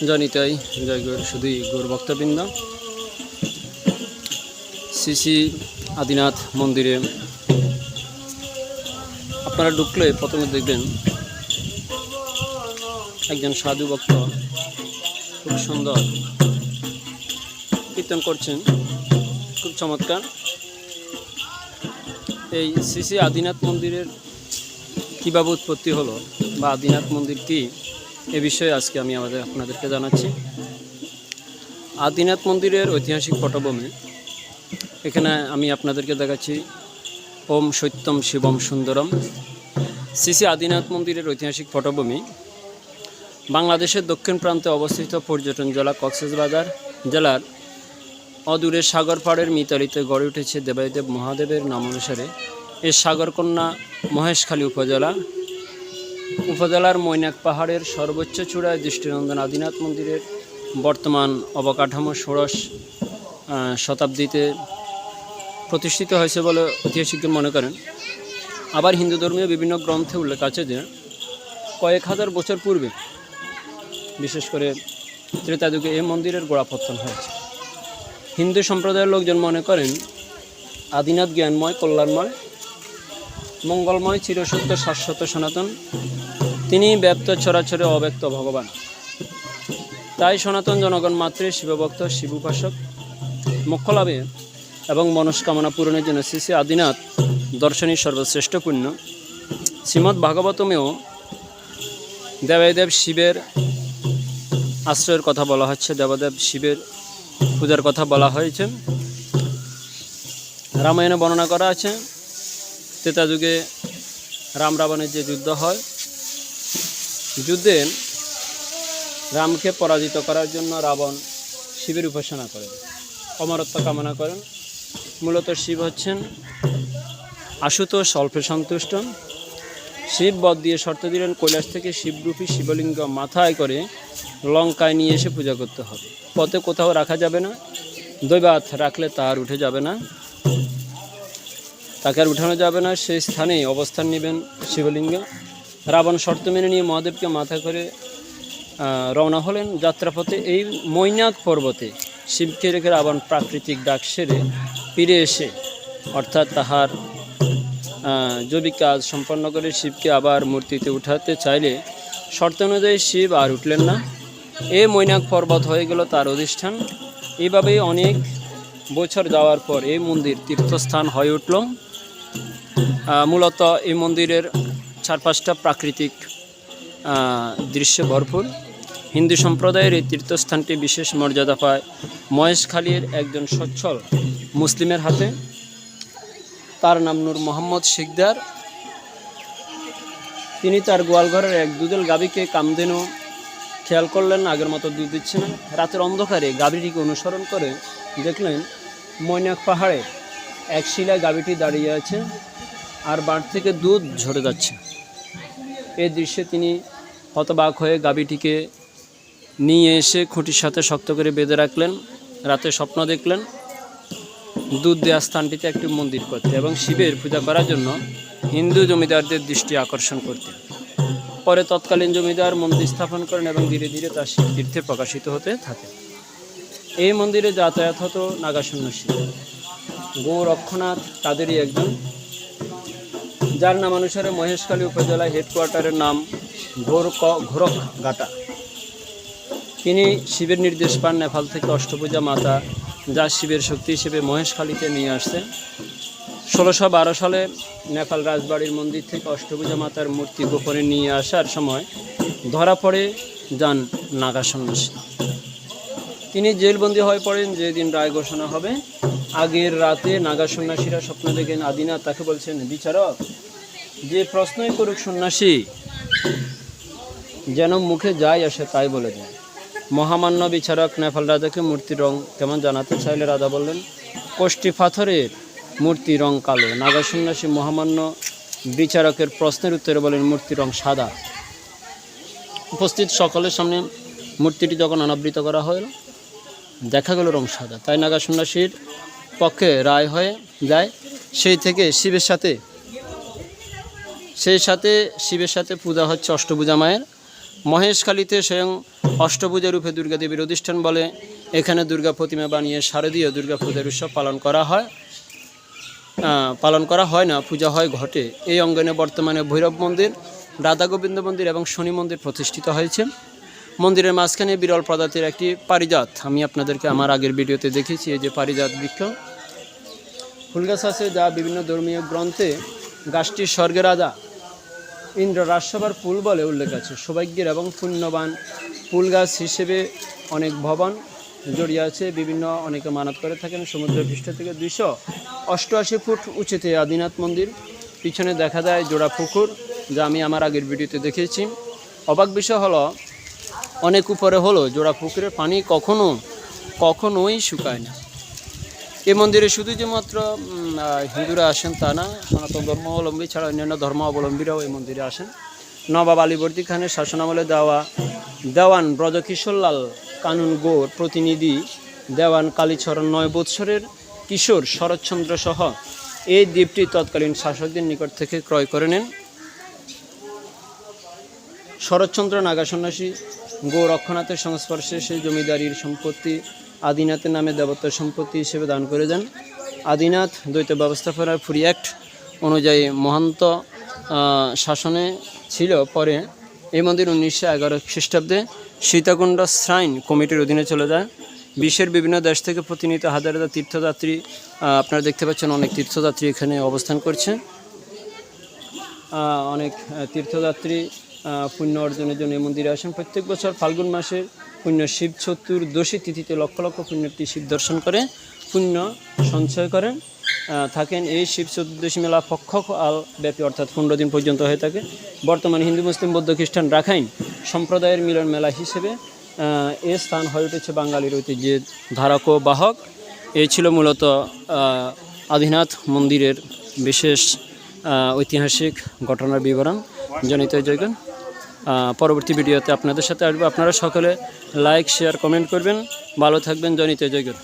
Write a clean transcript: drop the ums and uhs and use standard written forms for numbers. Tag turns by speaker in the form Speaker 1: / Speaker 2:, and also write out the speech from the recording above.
Speaker 1: জনিতাই জয় গৌর শুধুই গৌর ভক্তবৃন্দ। শ্রী শ্রী আদিনাথ মন্দিরে আপনারা ঢুকলে প্রথমে দেখবেন একজন সাধু ভক্ত খুব সুন্দর কীর্তন করছেন, খুব চমৎকার। এই শ্রী শ্রী আদিনাথ মন্দিরের কীভাবে উৎপত্তি হলো বা আদিনাথ মন্দির কী, এ বিষয়ে আজকে আমি আপনাদেরকে জানাচ্ছি। আদিনাথ মন্দিরের ঐতিহাসিক পটভূমি এখানে আমি আপনাদেরকে দেখাচ্ছি। ওম সত্যম শিবম সুন্দরম। শ্রী শ্রী আদিনাথ মন্দিরের ঐতিহাসিক পটভূমি বাংলাদেশের দক্ষিণ প্রান্তে অবস্থিত পর্যটন জেলা কক্সবাজার জেলার অদূরে সাগর পাড়ের মিতালিতে গড়ে উঠেছে দেবাদিদেব মহাদেবের নাম অনুসারে এই সাগরকন্যা মহেশখালী উপজেলার মৈনাক পাহাড়ের সর্বোচ্চ চূড়ায় দৃষ্টিনন্দন আদিনাথ মন্দিরের বর্তমান অবকাঠামো ষোড়শ শতাব্দীতে প্রতিষ্ঠিত হয়েছে বলে ঐতিহাসিকরা মনে করেন। আবার হিন্দু ধর্মীয় বিভিন্ন গ্রন্থে উল্লেখ আছে যে কয়েক হাজার বছর পূর্বে, বিশেষ করে ত্রেতা যুগে এই মন্দিরের গোড়াপত্তন হয়েছে। হিন্দু সম্প্রদায়ের লোকজন মনে করেন আদিনাথ জ্ঞানময়, কল্যাণময়, মঙ্গলময়, চিরসত্য, শাশ্বত, সনাতন। তিনি ব্যক্ত, চরাচরে অব্যক্ত ভগবান। তাই সনাতন জনগণ মাত্রই শিবভক্ত, শিব উপাসক। মোক্ষ লাভে এবং মনস্কামনা পূরণের জন্য শ্রী শ্রী আদিনাথ দর্শনই সর্বশ্রেষ্ঠ পুণ্য। শ্রীমদ্ ভাগবতমেও দেবাদিদেব শিবের আশ্রয়ের কথা বলা হচ্ছে, দেবাদেব শিবের পূজার কথা বলা হয়েছে। রামায়ণে বর্ণনা করা আছে ত্রেতা যুগে রাম রাবণের যে যুদ্ধ হয়, যুদ্ধে রামকে পরাজিত করার জন্য রাবণ শিবের উপাসনা করেন, অমরত্ব কামনা করেন। মূলত শিব হচ্ছেন আশুতোষ, অল্পে সন্তুষ্ট। শিব বধ দিয়ে শর্ত দিলেন কৈলাস থেকে শিবরূপী শিবলিঙ্গ মাথায় করে লঙ্কায় নিয়ে এসে পূজা করতে হবে। পথে কোথাও রাখা যাবে না, দৈবাত রাখলে তার উঠে যাবে না, তাকে আর উঠানো যাবে না। সেই স্থানে অবস্থান নেবেন শিবলিঙ্গ। রাবণ শর্ত মেনে নিয়ে মহাদেবকে মাথা করে রওনা হলেন যাত্রাপথে। এই মৈনাক পর্বতে শিবকে রেখে রাবণ প্রাকৃতিক ডাক সেরে ফিরে এসে, অর্থাৎ তাহার জৈবিক কাজ সম্পন্ন করে শিবকে আবার মূর্তিতে উঠাতে চাইলে শর্ত অনুযায়ী শিব আর উঠলেন না। এই মৈনাক পর্বত হয়ে গেল তার অধিষ্ঠান। এইভাবেই অনেক বছর যাওয়ার পর এই মন্দির তীর্থস্থান হয়ে উঠল। মূলত এই মন্দিরের চারপাশটা প্রাকৃতিক দৃশ্যে ভরপুর। হিন্দু সম্প্রদায়ের এই তীর্থস্থানটি বিশেষ মর্যাদা পায় মহেশখালীর একজন সচ্ছল মুসলিমের হাতে। তার নাম নূর মোহাম্মদ শিকদার। তিনি তার গোয়ালঘরের এক দুধেল গাভীকে কামধেনু খেয়াল করলেন আগের মতো দুধ দিচ্ছে না। রাতের অন্ধকারে গাভীটিকে অনুসরণ করে দেখলেন মৈনাক পাহাড়ে এক শিলায় গাভীটি দাঁড়িয়ে আছে আর বাঁট থেকে দুধ ঝরে যাচ্ছে। এই দৃশ্যে তিনি হতবাক হয়ে গাভীটিকে নিয়ে এসে খুঁটির সাথে শক্ত করে বেঁধে রাখলেন। রাতে স্বপ্ন দেখলেন দুধ দেওয়া স্থানটিতে একটি মন্দির করতে এবং শিবের পূজা করার জন্য হিন্দু জমিদারদের দৃষ্টি আকর্ষণ করতে। পরে তৎকালীন জমিদার মন্দির স্থাপন করেন এবং ধীরে ধীরে তা শিব তীর্থে প্রকাশিত হতে থাকে। এই মন্দিরে যাতায়াত হতো নাগা সন্ন্যাসী। গৌরক্ষনাথ তাদেরই একজন, যার নাম অনুসারে মহেশখালী উপজেলা হেডকোয়ার্টারের নাম ঘোরকঘাটা। তিনি শিবের নির্দেশ পান নেপাল থেকে অষ্টভুজা মাতা, যা শিবের শক্তি হিসেবে মহেশখালীতে নিয়ে আসছেন। 1612 সালে নেপাল রাজবাড়ির মন্দির থেকে অষ্টভুজা মাতার মূর্তি গোপনে নিয়ে আসার সময় ধরা পড়ে যান নাগা সন্ন্যাসী। তিনি জেলবন্দি হয়ে পড়েন। যেদিন রায় ঘোষণা হবে আগের রাতে নাগা সন্ন্যাসীরা স্বপ্ন দেখেন আদিনাথ তাকে বলছেন, বিচারক যে প্রশ্নই করুক সন্ন্যাসী যেন মুখে যাই আসে তাই বলে দেন। মহামান্য বিচারক নেপাল রাজাকে মূর্তির রং কেমন জানাতে চাইলে রাজা বললেন, কোষ্ঠী পাথরের মূর্তি রং কালো। নাগা সন্ন্যাসী মহামান্য বিচারকের প্রশ্নের উত্তরে বলেন, মূর্তির রং সাদা। উপস্থিত সকলের সামনে মূর্তিটি যখন অনাবৃত করা হল দেখা গেল রং সাদা। তাই নাগা সন্ন্যাসীর পক্ষে রায় হয়ে যায়। সেই থেকে শিবের সাথে পূজা হচ্ছে অষ্টভুজা মায়ের। মহেশখালীতে স্বয়ং অষ্টভুজা রূপে দুর্গা দেবীর অধিষ্ঠান বলে এখানে দুর্গা প্রতিমা বানিয়ে শারদীয় দুর্গা পূজার উৎসব পালন করা হয় না, পূজা হয় ঘটে। এই অঙ্গনে বর্তমানে ভৈরব মন্দির, রাধা গোবিন্দ মন্দির এবং শনি মন্দির প্রতিষ্ঠিত হয়েছে। মন্দিরের মাঝখানে বিরল প্রজাতির একটি পারিজাত, আমি আপনাদেরকে আমার আগের ভিডিওতে দেখিয়েছি, এই যে পারিজাত বৃক্ষ ফুল গাছ আছে, যা বিভিন্ন ধর্মীয় গ্রন্থে গাছটির স্বর্গের রাজা ইন্দ্র রাজসভার ফুল বলে উল্লেখ আছে। সৌভাগ্যের এবং পুণ্যবান ফুল গাছ হিসেবে অনেক ভবন জড়িয়ে আছে। অনেকে মানত করে থাকেন। সমুদ্র পৃষ্ঠ থেকে 288 ফুট উঁচুতে আদিনাথ মন্দির। পিছনে দেখা যায় জোড়া পুকুর, যা আমি আমার আগের ভিডিওতে দেখিয়েছি। অবাক বিষয় হলো, অনেক উপরে হলো জোড়া পুকুরের পানি কখনোই শুকায় না। এই মন্দিরে শুধু যে মাত্র হিন্দুরা আসেন তা না, সনাতন ধর্মাবলম্বী ছাড়া অন্যান্য ধর্মাবলম্বীরাও এই মন্দিরে আসেন। নবাব আলীবর্দী খানের শাসনামলে দেওয়ান ব্রজকিশোরলাল কানুন গৌর প্রতিনিধি দেওয়ান কালীচরণ 9 বৎসরের কিশোর শরৎচন্দ্র সহ এই দ্বীপটি তৎকালীন শাসকদের নিকট থেকে ক্রয় করে নেন। শরৎচন্দ্র নাগা সন্ন্যাসী গৌর অক্ষনাথের সংস্পর্শে সেই জমিদারির সম্পত্তি আদিনাথের নামে দেবতার সম্পত্তি হিসেবে দান করে দেন। আদিনাথ দ্বৈত ব্যবস্থাপনার ফ্রি অ্যাক্ট অনুযায়ী মহন্ত শাসনে ছিল। পরে এই মন্দির 1911 খ্রিস্টাব্দে সীতাকুণ্ড শ্রাইন কমিটির অধীনে চলে যায়। বিশ্বের বিভিন্ন দেশ থেকে প্রতিনিয়ত হাজার হাজার তীর্থযাত্রী, আপনারা দেখতে পাচ্ছেন অনেক তীর্থযাত্রী এখানে অবস্থান করছে। অনেক তীর্থযাত্রী পুণ্য অর্জনের জন্য এই মন্দিরে আসেন। প্রত্যেক বছর ফাল্গুন মাসের পুণ্য শিব চতুর্দশী তিথিতে লক্ষ লক্ষ পুণ্যার্থী শিব দর্শন করে পুণ্য সঞ্চয় করেন থাকেন। এই শিব চতুর্দশী মেলা পক্ষকাল ব্যাপী অর্থাৎ 15 দিন পর্যন্ত হয়ে থাকে। বর্তমানে হিন্দু মুসলিম বৌদ্ধ খ্রিস্টান রাখাইন সম্প্রদায়ের মিলন মেলা হিসেবে এ স্থান হয়ে উঠেছে বাঙালির ঐতিহ্যের ধারক ও বাহক। এই ছিল মূলত আদিনাথ মন্দিরের বিশেষ ঐতিহাসিক ঘটনার বিবরণ। জনিত জয়গান। পরবর্তী ভিডিওতে আপনাদের সাথে আসবো। আপনারা সকলে লাইক শেয়ার কমেন্ট করবেন। ভালো থাকবেন। জনিত জয়গান।